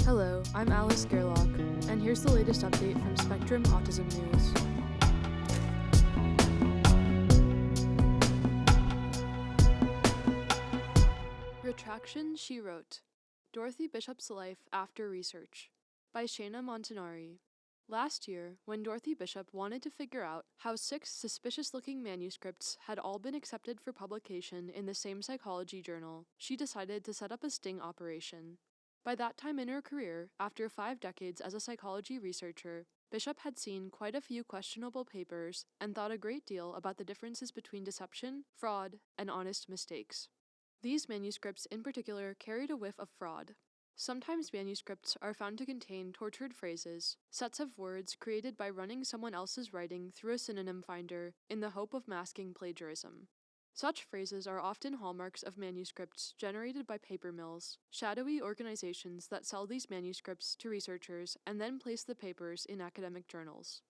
Hello, I'm Alice Gerlach, and here's the latest update from Spectrum Autism News. Retraction, She Wrote. Dorothy Bishop's Life After Research by Shana Montanari. Last year, when Dorothy Bishop wanted to figure out how 6 suspicious-looking manuscripts had all been accepted for publication in the same psychology journal, she decided to set up a sting operation. By that time in her career, after 5 decades as a psychology researcher, Bishop had seen quite a few questionable papers and thought a great deal about the differences between deception, fraud, and honest mistakes. These manuscripts in particular carried a whiff of fraud. Sometimes manuscripts are found to contain tortured phrases, sets of words created by running someone else's writing through a synonym finder in the hope of masking plagiarism. Such phrases are often hallmarks of manuscripts generated by paper mills, shadowy organizations that sell these manuscripts to researchers and then place the papers in academic journals.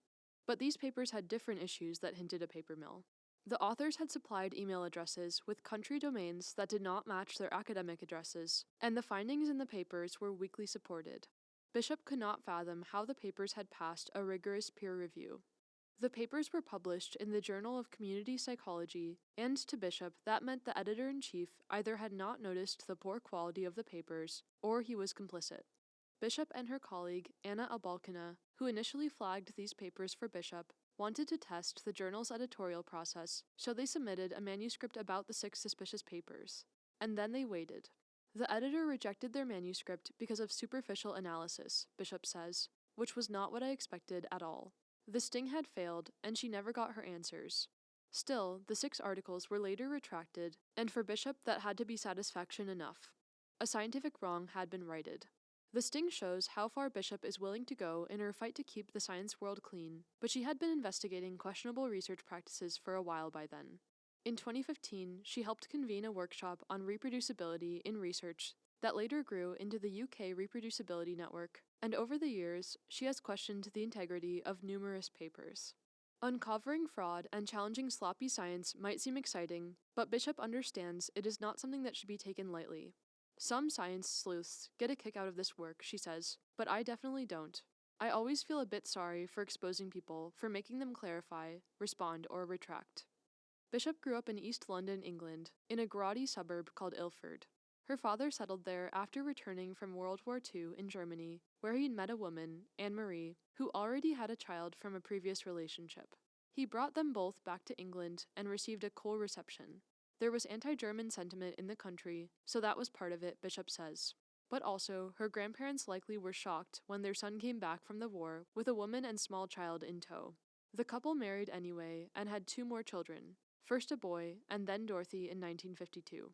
But these papers had different issues that hinted a paper mill. The authors had supplied email addresses with country domains that did not match their academic addresses, and the findings in the papers were weakly supported. Bishop could not fathom how the papers had passed a rigorous peer review. The papers were published in the Journal of Community Psychology, and to Bishop that meant the editor-in-chief either had not noticed the poor quality of the papers, or he was complicit. Bishop and her colleague, Anna Abalkina, who initially flagged these papers for Bishop, wanted to test the journal's editorial process, so they submitted a manuscript about the 6 suspicious papers. And then they waited. The editor rejected their manuscript because of superficial analysis, Bishop says, which was not what I expected at all. The sting had failed, and she never got her answers. Still, the 6 articles were later retracted, and for Bishop that had to be satisfaction enough. A scientific wrong had been righted. The sting shows how far Bishop is willing to go in her fight to keep the science world clean, but she had been investigating questionable research practices for a while by then. In 2015, she helped convene a workshop on reproducibility in research that later grew into the UK Reproducibility Network, and over the years, she has questioned the integrity of numerous papers. Uncovering fraud and challenging sloppy science might seem exciting, but Bishop understands it is not something that should be taken lightly. Some science sleuths get a kick out of this work, she says, but I definitely don't. I always feel a bit sorry for exposing people, for making them clarify, respond, or retract. Bishop grew up in East London, England, in a grotty suburb called Ilford. Her father settled there after returning from World War II in Germany, where he'd met a woman, Anne-Marie, who already had a child from a previous relationship. He brought them both back to England and received a cool reception. There was anti-German sentiment in the country, so that was part of it, Bishop says. But also, her grandparents likely were shocked when their son came back from the war with a woman and small child in tow. The couple married anyway and had 2 more children, first a boy and then Dorothy in 1952.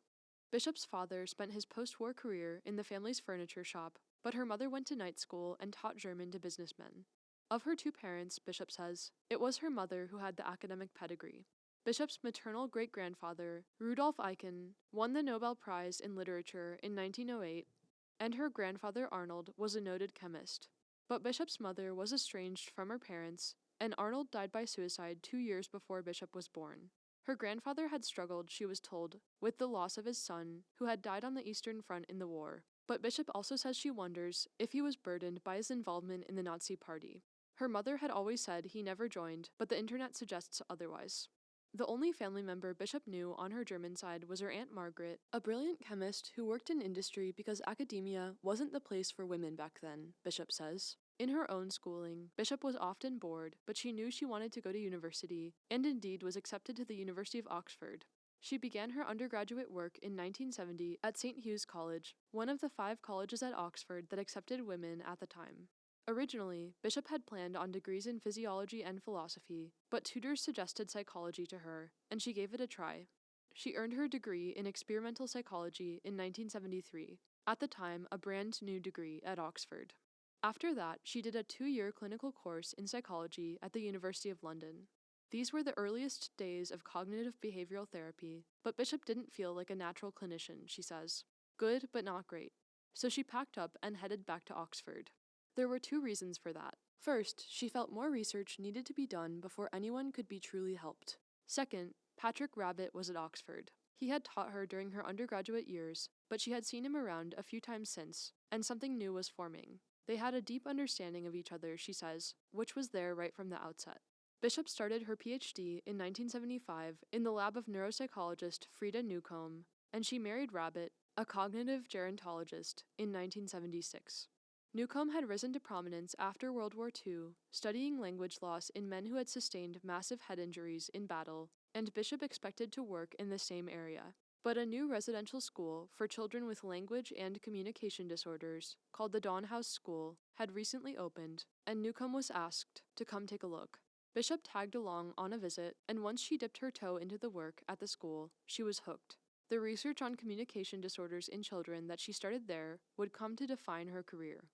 Bishop's father spent his post-war career in the family's furniture shop, but her mother went to night school and taught German to businessmen. Of her 2 parents, Bishop says, it was her mother who had the academic pedigree. Bishop's maternal great-grandfather, Rudolf Eichen, won the Nobel Prize in Literature in 1908, and her grandfather Arnold was a noted chemist. But Bishop's mother was estranged from her parents, and Arnold died by suicide 2 years before Bishop was born. Her grandfather had struggled, she was told, with the loss of his son, who had died on the Eastern Front in the war, but Bishop also says she wonders if he was burdened by his involvement in the Nazi Party. Her mother had always said he never joined, but the internet suggests otherwise. The only family member Bishop knew on her German side was her Aunt Margaret, a brilliant chemist who worked in industry because academia wasn't the place for women back then, Bishop says. In her own schooling, Bishop was often bored, but she knew she wanted to go to university, and indeed was accepted to the University of Oxford. She began her undergraduate work in 1970 at St. Hugh's College, one of the 5 colleges at Oxford that accepted women at the time. Originally, Bishop had planned on degrees in physiology and philosophy, but tutors suggested psychology to her, and she gave it a try. She earned her degree in experimental psychology in 1973, at the time a brand new degree at Oxford. After that, she did a 2-year clinical course in psychology at the University of London. These were the earliest days of cognitive behavioral therapy, but Bishop didn't feel like a natural clinician, she says. Good, but not great. So she packed up and headed back to Oxford. There were 2 reasons for that. First, she felt more research needed to be done before anyone could be truly helped. Second, Patrick Rabbit was at Oxford. He had taught her during her undergraduate years, but she had seen him around a few times since, and something new was forming. They had a deep understanding of each other, she says, which was there right from the outset. Bishop started her PhD in 1975 in the lab of neuropsychologist Frida Newcomb, and she married Rabbit, a cognitive gerontologist, in 1976. Newcomb had risen to prominence after World War II, studying language loss in men who had sustained massive head injuries in battle, and Bishop expected to work in the same area. But a new residential school for children with language and communication disorders, called the Dawn House School, had recently opened, and Newcomb was asked to come take a look. Bishop tagged along on a visit, and once she dipped her toe into the work at the school, she was hooked. The research on communication disorders in children that she started there would come to define her career.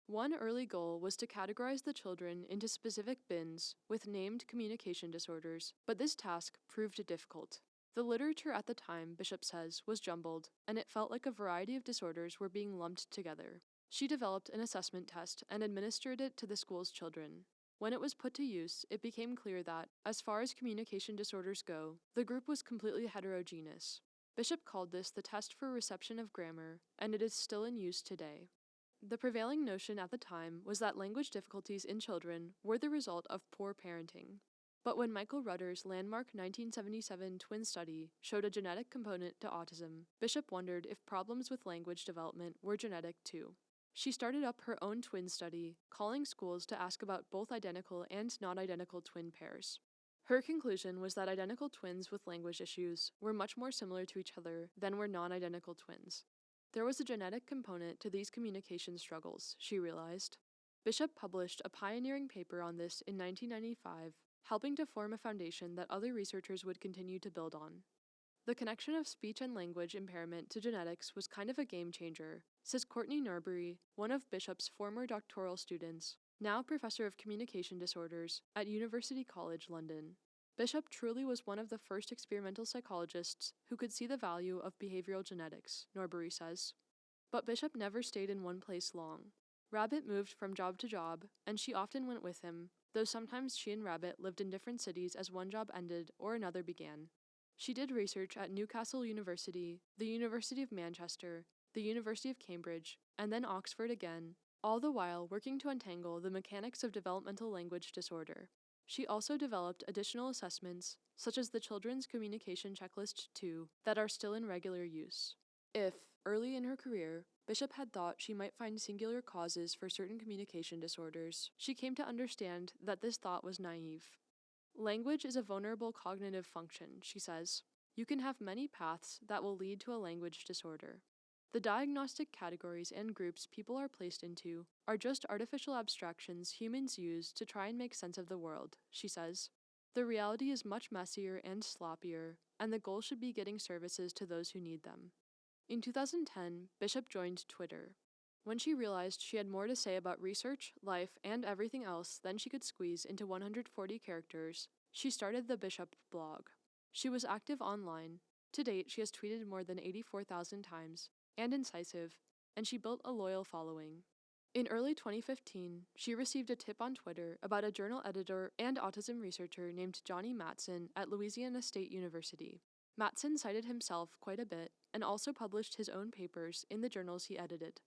One early goal was to categorize the children into specific bins with named communication disorders, but this task proved difficult. The literature at the time, Bishop says, was jumbled, and it felt like a variety of disorders were being lumped together. She developed an assessment test and administered it to the school's children. When it was put to use, it became clear that, as far as communication disorders go, the group was completely heterogeneous. Bishop called this the test for reception of grammar, and it is still in use today. The prevailing notion at the time was that language difficulties in children were the result of poor parenting. But when Michael Rutter's landmark 1977 twin study showed a genetic component to autism, Bishop wondered if problems with language development were genetic too. She started up her own twin study, calling schools to ask about both identical and non-identical twin pairs. Her conclusion was that identical twins with language issues were much more similar to each other than were non-identical twins. There was a genetic component to these communication struggles, she realized. Bishop published a pioneering paper on this in 1995, helping to form a foundation that other researchers would continue to build on. The connection of speech and language impairment to genetics was kind of a game changer, says Courtney Norbury, one of Bishop's former doctoral students, now professor of communication disorders at University College London. Bishop truly was one of the first experimental psychologists who could see the value of behavioral genetics, Norbury says. But Bishop never stayed in one place long. Rabbit moved from job to job, and she often went with him, though sometimes she and Rabbit lived in different cities as one job ended or another began. She did research at Newcastle University, the University of Manchester, the University of Cambridge, and then Oxford again, all the while working to untangle the mechanics of developmental language disorder. She also developed additional assessments, such as the Children's Communication Checklist 2, that are still in regular use. If, early in her career, Bishop had thought she might find singular causes for certain communication disorders, she came to understand that this thought was naive. Language is a vulnerable cognitive function, she says. You can have many paths that will lead to a language disorder. The diagnostic categories and groups people are placed into are just artificial abstractions humans use to try and make sense of the world, she says. The reality is much messier and sloppier, and the goal should be getting services to those who need them. In 2010, Bishop joined Twitter. When she realized she had more to say about research, life, and everything else than she could squeeze into 140 characters, she started the Bishop blog. She was active online. To date, she has tweeted more than 84,000 times, and incisive, and she built a loyal following. In early 2015, she received a tip on Twitter about a journal editor and autism researcher named Johnny Matson at Louisiana State University. Matson cited himself quite a bit and also published his own papers in the journals he edited.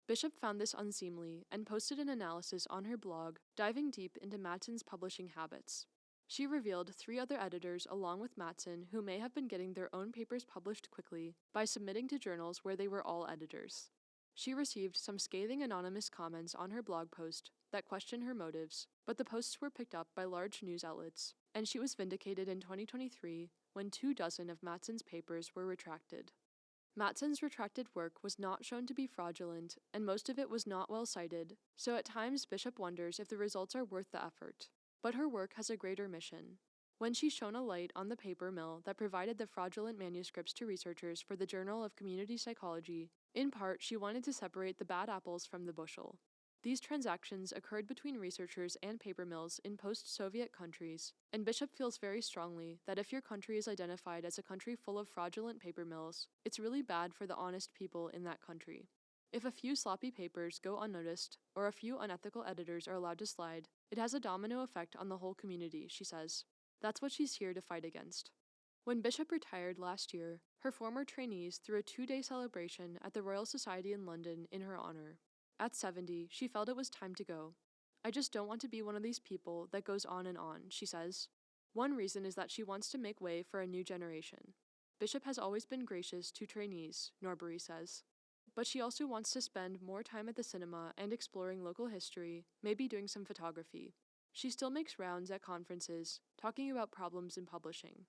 Bishop found this unseemly and posted an analysis on her blog, diving deep into Matson's publishing habits. She revealed 3 other editors along with Matson who may have been getting their own papers published quickly by submitting to journals where they were all editors. She received some scathing anonymous comments on her blog post that questioned her motives, but the posts were picked up by large news outlets, and she was vindicated in 2023 when 24 of Matson's papers were retracted. Matson's retracted work was not shown to be fraudulent, and most of it was not well cited, so at times Bishop wonders if the results are worth the effort. But her work has a greater mission. When she shone a light on the paper mill that provided the fraudulent manuscripts to researchers for the Journal of Community Psychology, in part she wanted to separate the bad apples from the bushel. These transactions occurred between researchers and paper mills in post-Soviet countries, and Bishop feels very strongly that if your country is identified as a country full of fraudulent paper mills, it's really bad for the honest people in that country. If a few sloppy papers go unnoticed, or a few unethical editors are allowed to slide, it has a domino effect on the whole community, she says. That's what she's here to fight against. When Bishop retired last year, her former trainees threw a 2-day celebration at the Royal Society in London in her honor. At 70, she felt it was time to go. "I just don't want to be one of these people that goes on and on," she says. One reason is that she wants to make way for a new generation. Bishop has always been gracious to trainees, Norbury says. But she also wants to spend more time at the cinema and exploring local history, maybe doing some photography. She still makes rounds at conferences, talking about problems in publishing.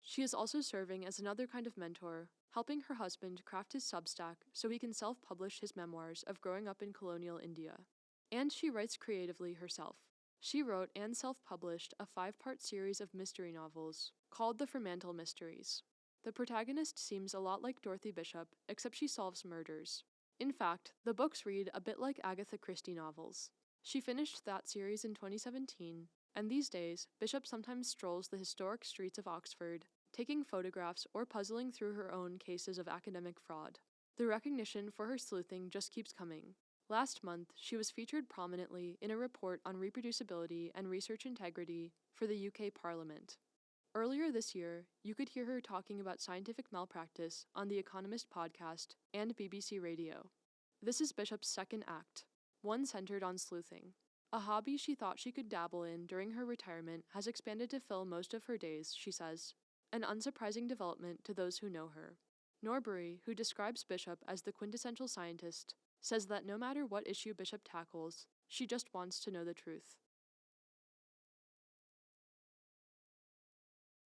She is also serving as another kind of mentor, helping her husband craft his Substack so he can self-publish his memoirs of growing up in colonial India. And she writes creatively herself. She wrote and self-published a 5-part series of mystery novels called the Fremantle Mysteries. The protagonist seems a lot like Dorothy Bishop, except she solves murders. In fact, the books read a bit like Agatha Christie novels. She finished that series in 2017, and these days, Bishop sometimes strolls the historic streets of Oxford, taking photographs or puzzling through her own cases of academic fraud. The recognition for her sleuthing just keeps coming. Last month, she was featured prominently in a report on reproducibility and research integrity for the UK Parliament. Earlier this year, you could hear her talking about scientific malpractice on the Economist podcast and BBC Radio. This is Bishop's second act, one centered on sleuthing. A hobby she thought she could dabble in during her retirement has expanded to fill most of her days, she says, an unsurprising development to those who know her. Norbury, who describes Bishop as the quintessential scientist, says that no matter what issue Bishop tackles, she just wants to know the truth.